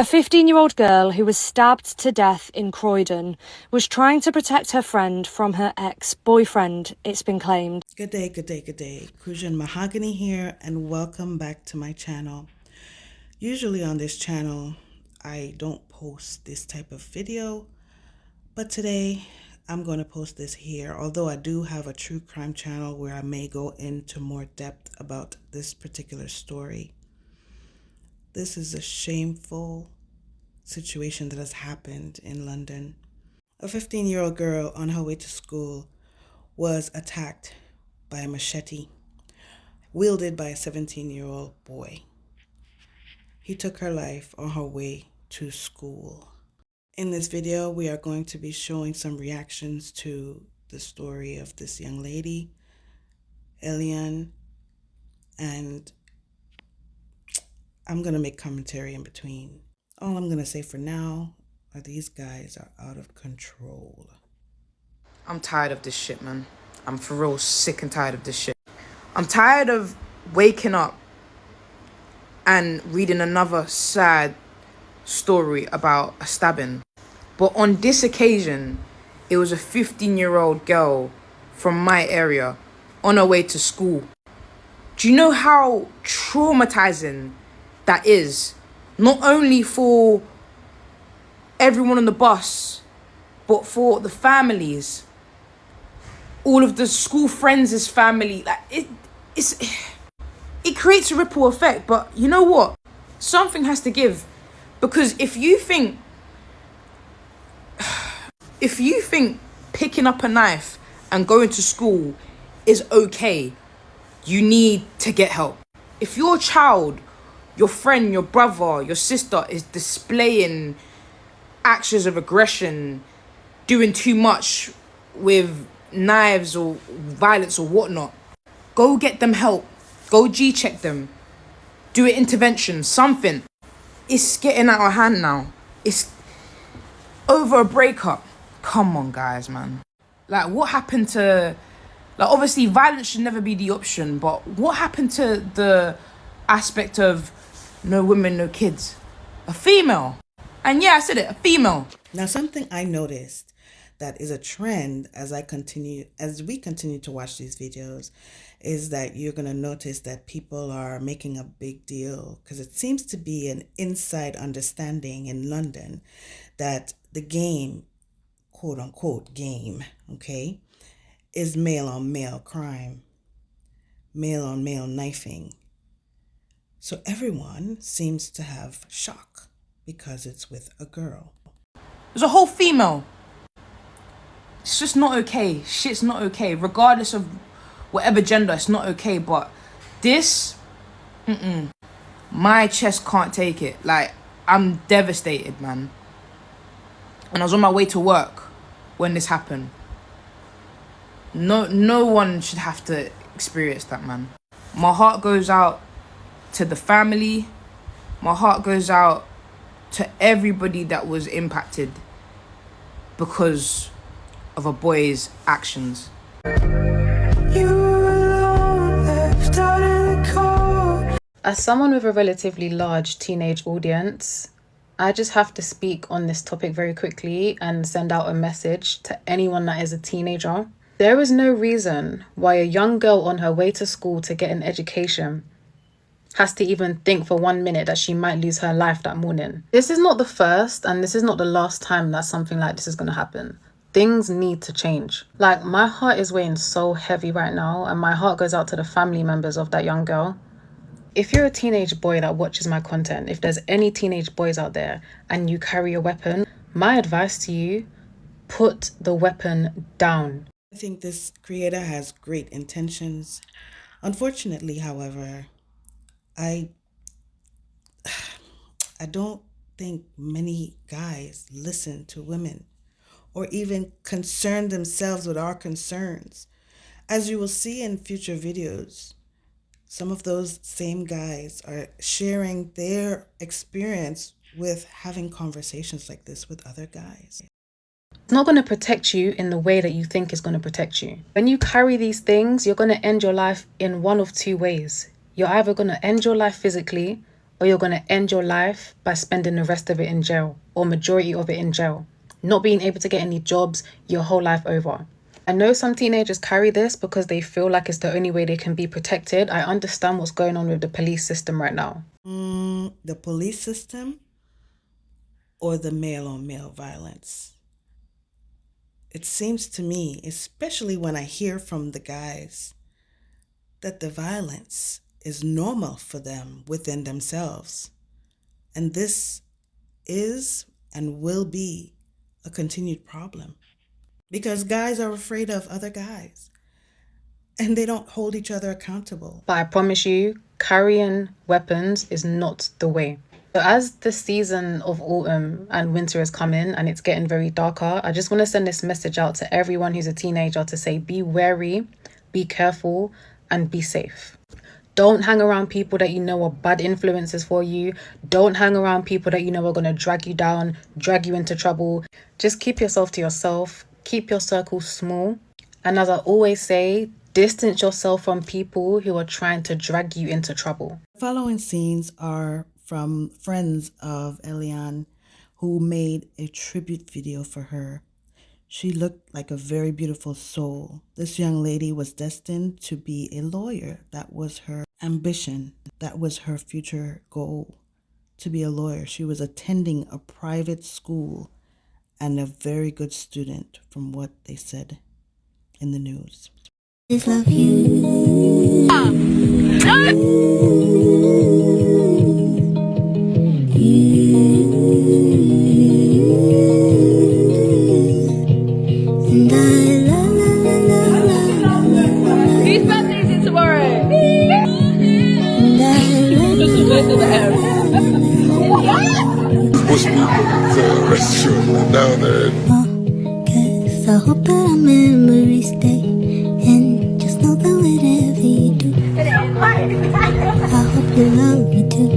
A 15-year-old girl who was stabbed to death in Croydon was trying to protect her friend from her ex-boyfriend, it's been claimed. Good day, good day, good day. Crucian Mahogany here, and welcome back to my channel. Usually on this channel, I don't post this type of video, but today I'm going to post this here, although I do have a true crime channel where I may go into more depth about this particular story. This is a shameful situation that has happened in London. A 15-year-old girl on her way to school was attacked by a machete wielded by a 17-year-old boy. He took her life on her way to school. In this video, we are going to be showing some reactions to the story of this young lady, Elian, and I'm going to make commentary in between. All I'm going to say for now are these guys are out of control. I'm tired of this shit, man. I'm for real sick and tired of this shit. I'm tired of waking up and reading another sad story about a stabbing. But on this occasion, it was a 15-year-old girl from my area on her way to school. Do you know how traumatizing that is? Not only for everyone on the bus, but for the families. All of the school friends' family. Like it creates a ripple effect. But you know what? Something has to give. Because if you think picking up a knife and going to school is okay, you need to get help. If your child, your friend, your brother, your sister is displaying actions of aggression, doing too much with knives or violence or whatnot, go get them help. Go G-check them. Do an intervention, something. It's getting out of hand now. It's over a breakup. Come on, guys, man. Like, what happened to... Like, obviously, violence should never be the option, but what happened to the aspect of no women, no kids? A female. And yeah, I said it, a female. Now, something I noticed that is a trend as we continue to watch these videos is that you're going to notice that people are making a big deal, because it seems to be an inside understanding in London that the game, quote unquote game, okay, is male on male crime, male on male knifing. So everyone seems to have shock because it's with a girl. There's a whole female. It's just not okay. Shit's not okay. Regardless of whatever gender, it's not okay. But this, my chest can't take it. Like, I'm devastated, man. And I was on my way to work when this happened. No one should have to experience that, man. My heart goes out to the family. My heart goes out to everybody that was impacted because of a boy's actions. As someone with a relatively large teenage audience, I just have to speak on this topic very quickly and send out a message to anyone that is a teenager. There is no reason why a young girl on her way to school to get an education has to even think for 1 minute that she might lose her life that morning. This is not the first and this is not the last time that something like this is going to happen. Things need to change. Like, my heart is weighing so heavy right now, and my heart goes out to the family members of that young girl. If you're a teenage boy that watches my content, if there's any teenage boys out there and you carry a weapon, my advice to you, put the weapon down. I think this creator has great intentions. Unfortunately, however, I don't think many guys listen to women or even concern themselves with our concerns. As you will see in future videos, some of those same guys are sharing their experience with having conversations like this with other guys. It's not going to protect you in the way that you think is going to protect you. When you carry these things, you're going to end your life in one of two ways. You're either going to end your life physically, or you're going to end your life by spending the rest of it in jail, or majority of it in jail, not being able to get any jobs your whole life over. I know some teenagers carry this because they feel like it's the only way they can be protected. I understand what's going on with the police system right now. The police system or the male-on-male violence? It seems to me, especially when I hear from the guys, that the violence is normal for them within themselves. And this is and will be a continued problem because guys are afraid of other guys and they don't hold each other accountable. But I promise you, carrying weapons is not the way. So as the season of autumn and winter is coming and it's getting very darker, I just want to send this message out to everyone who's a teenager to say, be wary, be careful, and be safe. Don't hang around people that you know are bad influences for you. Don't hang around people that you know are going to drag you down, drag you into trouble. Just keep yourself to yourself. Keep your circle small. And as I always say, distance yourself from people who are trying to drag you into trouble. The following scenes are from friends of Eliane who made a tribute video for her. She looked like a very beautiful soul. This young lady was destined to be a lawyer. That was her ambition. That was her future goal, to be a lawyer. She was attending a private school and a very good student from what they said in the news. I love you. Down there. Cause I hope that our memories stay, and just know that whatever you do, I hope you love me too.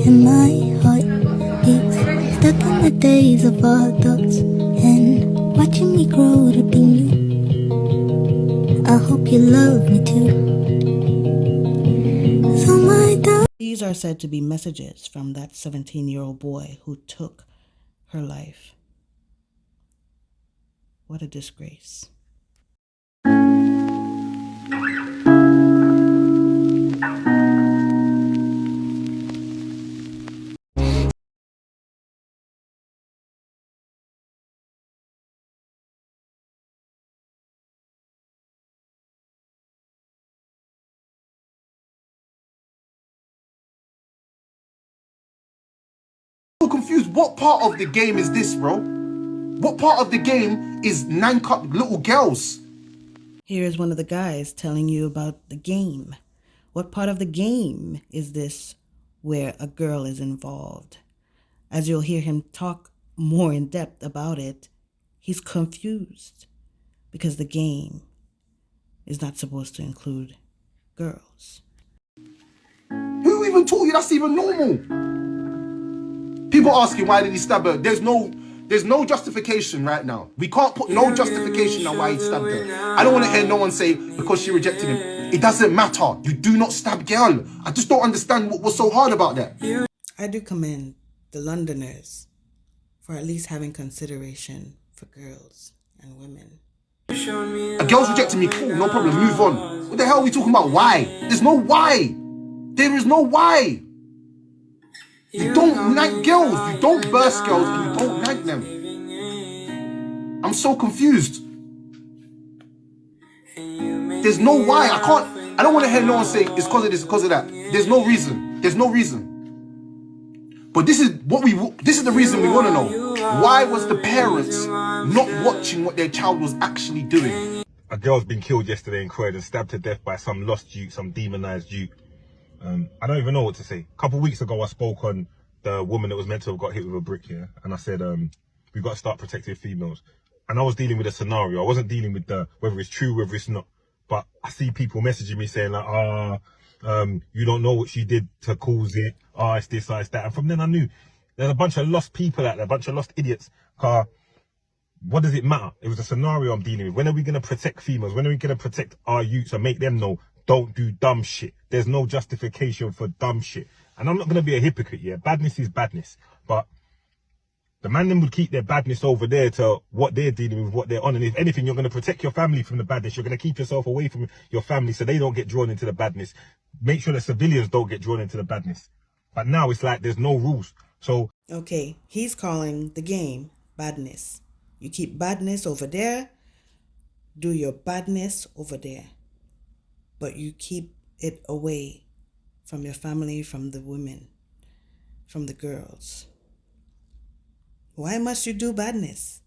And my heart beats stuck in the days of our thoughts, and watching me grow to be you. I hope you love me too. So my dog. These are said to be messages from that 17-year-old boy who took her life. What a disgrace. Confused. What part of the game is this, bro? What part of the game is 9-cup little girls? Here's one of the guys telling you about the game. What part of the game is this where a girl is involved? As you'll hear him talk more in depth about it, he's confused because the game is not supposed to include girls. Who even told you that's even normal? People asking why did he stab her? There's no justification right now. We can't put no justification on why he stabbed her. I don't want to hear no one say because she rejected him. It doesn't matter. You do not stab girl. I just don't understand what's so hard about that. I do commend the Londoners for at least having consideration for girls and women. A girl's rejecting me, cool, no problem, move on. What the hell are we talking about? Why? There's no why. There is no why. You don't nag girls, you don't burst girls, and you don't nag them. I'm so confused. There's no why. I don't want to hear no one say it's because of this, because of that. There's no reason. There's no reason. But this is the reason we want to know. Why was the parents not watching what their child was actually doing? A girl's been killed yesterday in Croydon, stabbed to death by some lost youth, some demonized youth. I don't even know what to say. A couple of weeks ago, I spoke on the woman that was meant to have got hit with a brick here. And I said, we've got to start protecting females. And I was dealing with a scenario. I wasn't dealing with whether it's true, whether it's not. But I see people messaging me saying like, you don't know what she did to cause it. It's this, it's that. And from then I knew there's a bunch of lost people out there, a bunch of lost idiots. What does it matter? It was a scenario I'm dealing with. When are we going to protect females? When are we going to protect our youths and make them know don't do dumb shit. There's no justification for dumb shit. And I'm not going to be a hypocrite, yeah. Badness is badness. But the man them would keep their badness over there to what they're dealing with, what they're on. And if anything, you're going to protect your family from the badness. You're going to keep yourself away from your family so they don't get drawn into the badness. Make sure that civilians don't get drawn into the badness. But now it's like there's no rules. So, Okay, he's calling the game badness. You keep badness over there, do your badness over there. But you keep it away from your family, from the women, from the girls. Why must you do badness?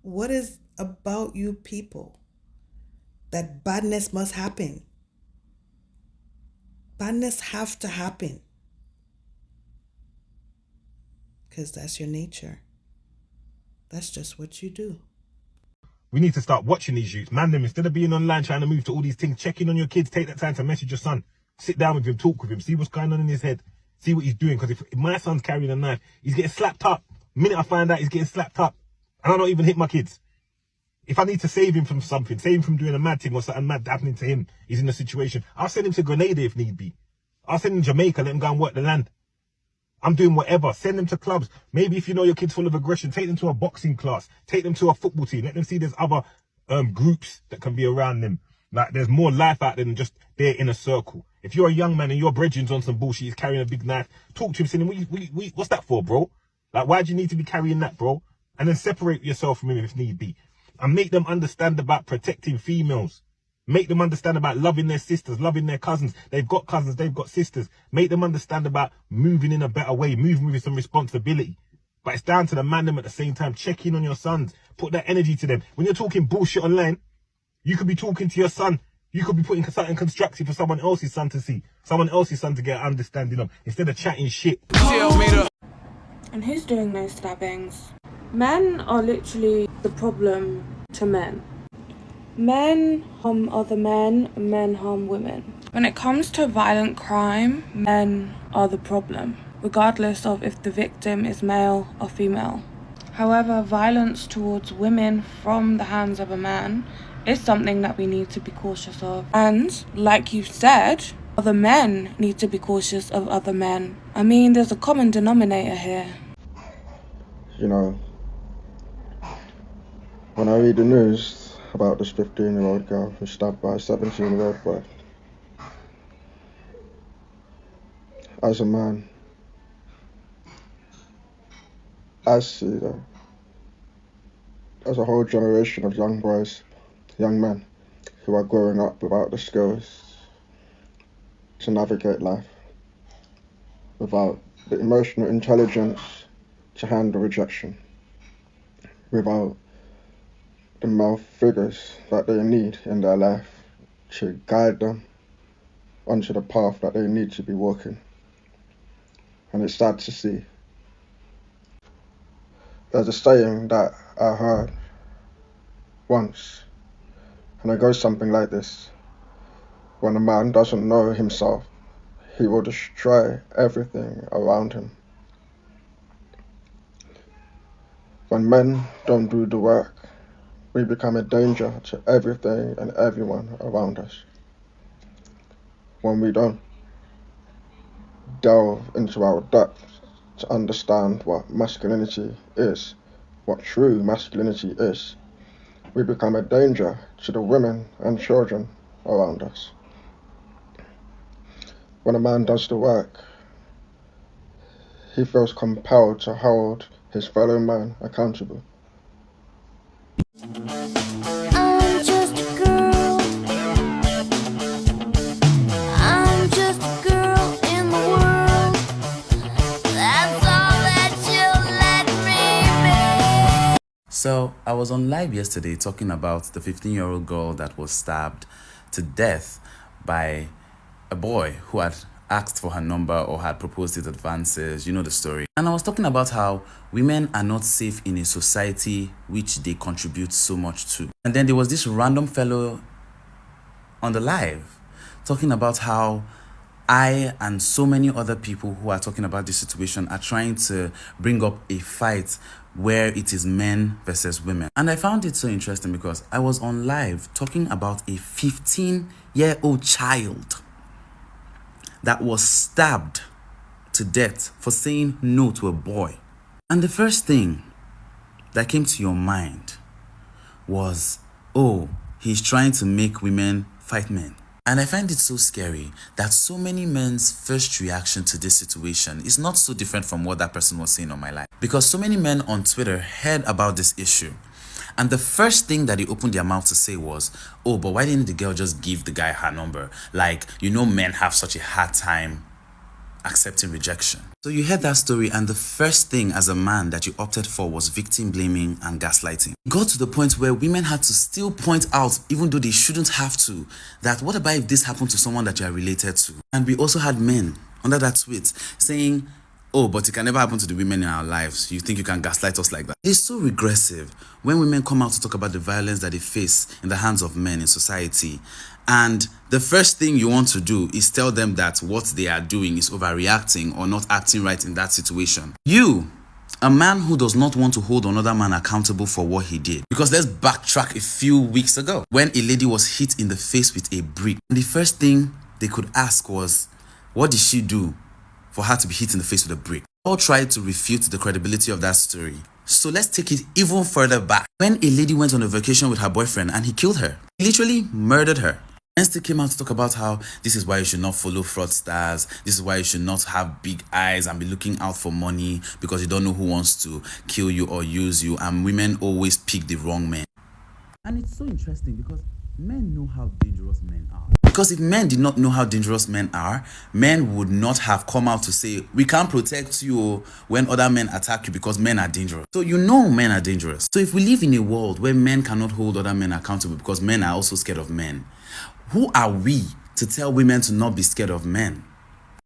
What is about you people that badness must happen? Badness have to happen. Because that's your nature. That's just what you do. we need to start watching these youths. Man, them, instead of being online trying to move to all these things, checking on your kids, take that time to message your son. Sit down with him, talk with him, see what's going on in his head. See what he's doing. Because if my son's carrying a knife, he's getting slapped up. The minute I find out he's getting slapped up, and I don't even hit my kids. If I need to save him from something, save him from doing a mad thing or something mad happening to him, he's in a situation, I'll send him to Grenada if need be. I'll send him to Jamaica, let him go and work the land. I'm doing whatever. Send them to clubs. Maybe if you know your kid's full of aggression, take them to a boxing class. Take them to a football team. Let them see there's other groups that can be around them. Like, there's more life out there than just they're in a circle. If you're a young man and your brethren's on some bullshit, he's carrying a big knife, talk to him, say, what's that for, bro? Like, why do you need to be carrying that, bro? And then separate yourself from him if need be. And make them understand about protecting females. Make them understand about loving their sisters, loving their cousins. They've got cousins, they've got sisters. Make them understand about moving in a better way, moving with some responsibility. But it's down to the man them at the same time. Check in on your sons. Put that energy to them. When you're talking bullshit online, you could be talking to your son. You could be putting something constructive for someone else's son to see. Someone else's son to get an understanding of. Instead of chatting shit. And who's doing those stabbings? Men are literally the problem to men. Men harm other men, men harm women. When it comes to violent crime, men are the problem, regardless of if the victim is male or female. However, violence towards women from the hands of a man is something that we need to be cautious of. And, like you said, other men need to be cautious of other men. I mean, there's a common denominator here. You know, when I read the news about this 15-year-old girl who stabbed by a 17-year-old boy, as a man, I see that there's a whole generation of young boys, young men, who are growing up without the skills to navigate life, without the emotional intelligence to handle rejection, without the male figures that they need in their life to guide them onto the path that they need to be walking. And it's sad to see. There's a saying that I heard once, and it goes something like this: when a man doesn't know himself, he will destroy everything around him. When men don't do the work, we become a danger to everything and everyone around us. When we don't delve into our depths to understand what masculinity is, what true masculinity is, we become a danger to the women and children around us. When a man does the work, he feels compelled to hold his fellow man accountable. I'm just a girl. I'm just a girl in the world. That's all that you let me be. So I was on live yesterday talking about the 15-year-old girl that was stabbed to death by a boy who had asked for her number or had proposed his advances. You know the story. And I was talking about how women are not safe in a society which they contribute so much to. And then there was this random fellow on the live talking about how I and so many other people who are talking about this situation are trying to bring up a fight where it is men versus women. And I found it so interesting because I was on live talking about a 15-year-old 15-year-old child that was stabbed to death for saying no to a boy. And the first thing that came to your mind was, oh, he's trying to make women fight men. And I find it so scary that so many men's first reaction to this situation is not so different from what that person was saying on my life. Because so many men on Twitter heard about this issue, and the first thing that they opened their mouth to say was, oh, but why didn't the girl just give the guy her number? Like, men have such a hard time accepting rejection. So you heard that story, and the first thing as a man that you opted for was victim blaming and gaslighting. It got to the point where women had to still point out, even though they shouldn't have to, that what about if this happened to someone that you are related to? And we also had men under that tweet saying, oh, but it can never happen to the women in our lives. You think you can gaslight us like that? It's so regressive when women come out to talk about the violence that they face in the hands of men in society. And the first thing you want to do is tell them that what they are doing is overreacting or not acting right in that situation. You, a man who does not want to hold another man accountable for what he did. Because let's backtrack a few weeks ago when a lady was hit in the face with a brick. The first thing they could ask was, what did she do for her to be hit in the face with a brick? All tried to refute the credibility of that story. So let's take it even further back. When a lady went on a vacation with her boyfriend and he killed her, he literally murdered her. And still came out to talk about how this is why you should not follow fraudsters. This is why you should not have big eyes and be looking out for money because you don't know who wants to kill you or use you. And women always pick the wrong men. And it's so interesting because men know how dangerous men are. Because if men did not know how dangerous men are, men would not have come out to say, we can't protect you when other men attack you because men are dangerous. So men are dangerous. So if we live in a world where men cannot hold other men accountable because men are also scared of men, who are we to tell women to not be scared of men?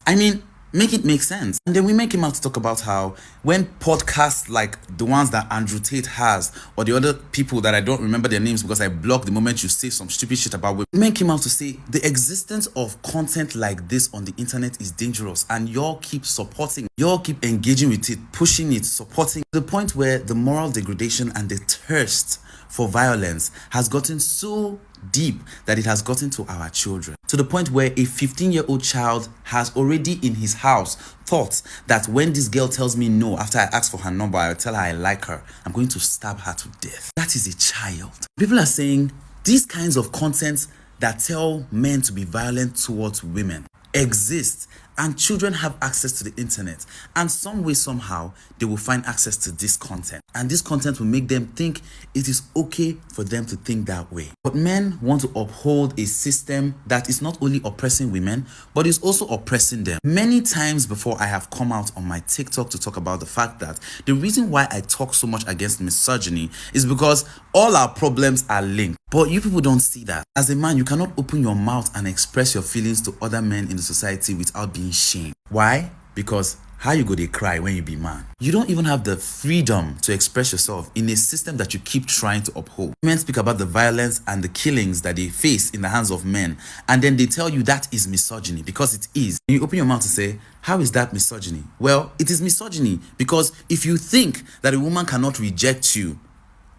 I mean, make it make sense. And then women came out to talk about how when podcasts like the ones that Andrew Tate has, or the other people that I don't remember their names because I block the moment you say some stupid shit about women came out to say the existence of content like this on the internet is dangerous, and y'all keep supporting, y'all keep engaging with it, pushing it, supporting, to the point where the moral degradation and the thirst for violence has gotten so deep that it has gotten to our children, to the point where a 15-year-old child has already in his house thought that when this girl tells me no after I ask for her number, I'll tell her I like her, I'm going to stab her to death. That is a child. People are saying these kinds of content that tell men to be violent towards women exist, and children have access to the internet, and some way somehow they will find access to this content, and this content will make them think it is okay for them to think that way. But men want to uphold a system that is not only oppressing women but is also oppressing them. Many times before I have come out on my TikTok to talk about the fact that the reason why I talk so much against misogyny is because all our problems are linked. But you people don't see that. As a man, you cannot open your mouth and express your feelings to other men in the society without being shamed. Why? Because how you go dey cry when you be man? You don't even have the freedom to express yourself in a system that you keep trying to uphold. Men speak about the violence and the killings that they face in the hands of men, and then they tell you that is misogyny, because it is. And you open your mouth to say, how is that misogyny? Well, it is misogyny because if you think that a woman cannot reject you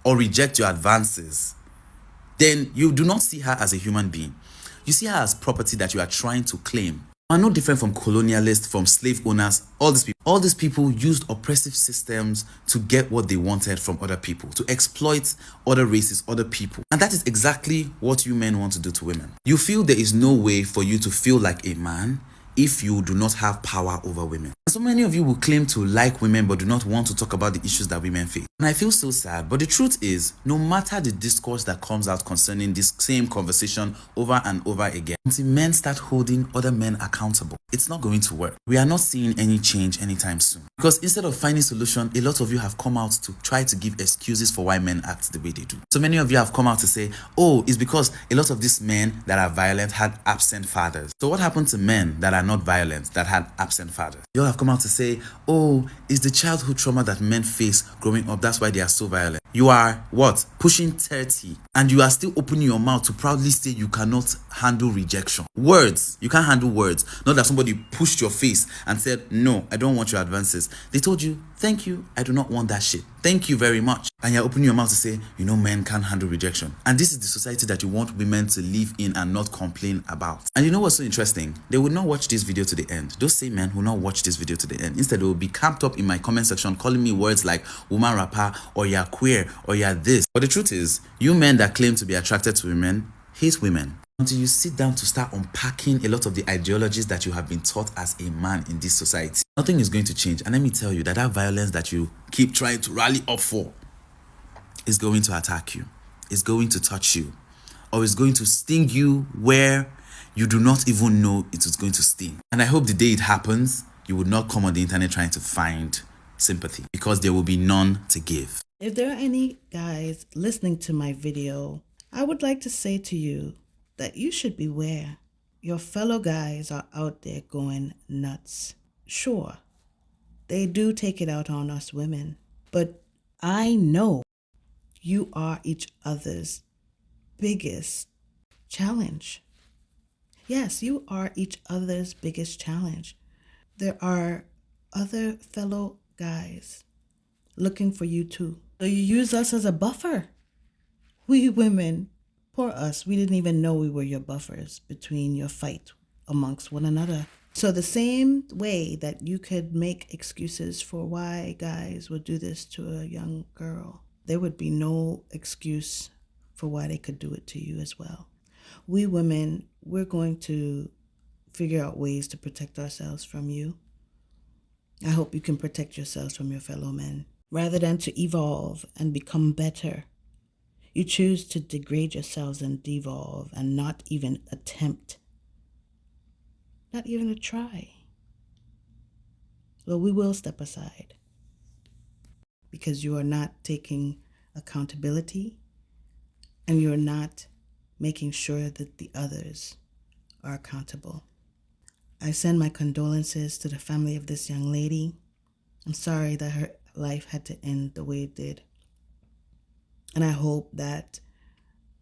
or reject your advances, then you do not see her as a human being. You see her as property that you are trying to claim. Are no different from colonialists, from slave owners. All these people used oppressive systems to get what they wanted from other people, to exploit other races, other people. And that is exactly what you men want to do to women. You feel there is no way for you to feel like a man if you do not have power over women. So many of you will claim to like women but do not want to talk about the issues that women face. And I feel so sad, but the truth is, no matter the discourse that comes out concerning this same conversation over and over again, until men start holding other men accountable, it's not going to work. We are not seeing any change anytime soon. Because instead of finding solution, a lot of you have come out to try to give excuses for why men act the way they do. So many of you have come out to say, oh, it's because a lot of these men that are violent had absent fathers. So what happened to men that are not violent, that had absent fathers? You all have come out to say, oh, it's the childhood trauma that men face growing up, that's why they are so violent. You are what? Pushing 30, and you are still opening your mouth to proudly say you cannot handle rejection. Words, you can't handle words. Not that somebody pushed your face and said, no, I don't want your advances. They told you, thank you, I do not want that shit. Thank you very much. And you're opening your mouth to say, you know, men can't handle rejection. And this is the society that you want women to live in and not complain about. And you know what's so interesting? They would not watch this video to the end. Those same men will not watch this video to the end. Instead, they will be camped up in my comment section calling me words like woman rapper, or you're queer, or you're this. But the truth is, you men that claim to be attracted to women hate women. Until you sit down to start unpacking a lot of the ideologies that you have been taught as a man in this society, nothing is going to change. And let me tell you that violence that you keep trying to rally up for is going to attack you, is going to touch you, or is going to sting you where you do not even know it is going to sting. And I hope the day it happens, you would not come on the internet trying to find sympathy, because there will be none to give. If there are any guys listening to my video, I would like to say to you that you should beware. Your fellow guys are out there going nuts. Sure, they do take it out on us women, but I know you are each other's biggest challenge. Yes, you are each other's biggest challenge. There are other fellow guys looking for you too. So you use us as a buffer. We women, poor us, we didn't even know we were your buffers between your fight amongst one another. So the same way that you could make excuses for why guys would do this to a young girl, there would be no excuse for why they could do it to you as well. We women, we're going to figure out ways to protect ourselves from you. I hope you can protect yourselves from your fellow men. Rather than to evolve and become better, you choose to degrade yourselves and devolve and not even attempt, not even a try. Well, we will step aside because you are not taking accountability and you're not making sure that the others are accountable. I send my condolences to the family of this young lady. I'm sorry that her life had to end the way it did. And I hope that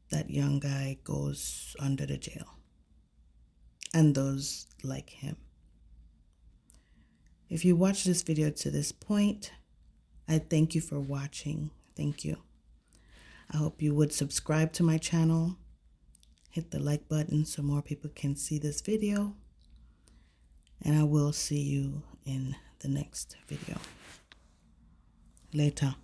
that young guy goes under the jail and those like him. If you watched this video to this point, I thank you for watching. Thank you. I hope you would subscribe to my channel, hit the like button so more people can see this video, and I will see you in the next video. Later.